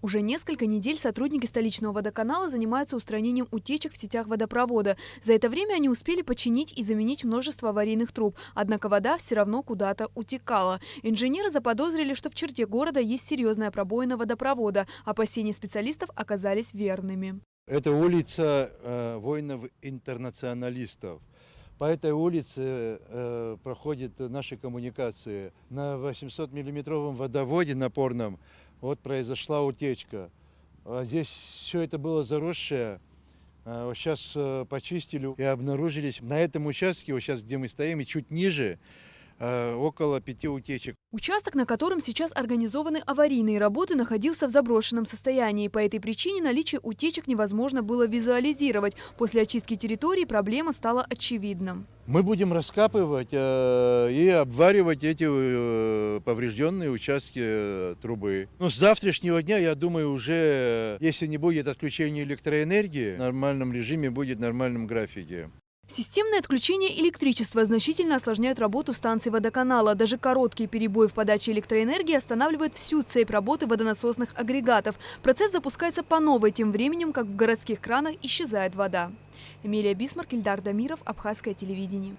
Уже несколько недель сотрудники столичного водоканала занимаются устранением утечек в сетях водопровода. За это время они успели починить и заменить множество аварийных труб. Однако вода все равно куда-то утекала. Инженеры заподозрили, что в черте города есть серьезная пробоина водопровода. Опасения специалистов оказались верными. Это улица воинов-интернационалистов. По этой улице проходят наши коммуникации. На 800-миллиметровом водоводе напорном произошла утечка. Здесь все это было заросшее. Сейчас почистили и обнаружились на этом участке, сейчас где мы стоим, и чуть ниже, около 5 утечек. Участок, на котором сейчас организованы аварийные работы, находился в заброшенном состоянии. По этой причине наличие утечек невозможно было визуализировать. После очистки территории проблема стала очевидна. Мы будем раскапывать и обваривать эти поврежденные участки трубы. Но с завтрашнего дня, я думаю, уже, если не будет отключения электроэнергии, в нормальном режиме будет в нормальном графике. Системное отключение электричества значительно осложняет работу станций водоканала. Даже короткие перебои в подаче электроэнергии останавливают всю цепь работы водонасосных агрегатов. Процесс запускается по новой, тем временем, как в городских кранах исчезает вода. Эмилия Бисмарк, Ильдар Дамиров, Абхазское телевидение.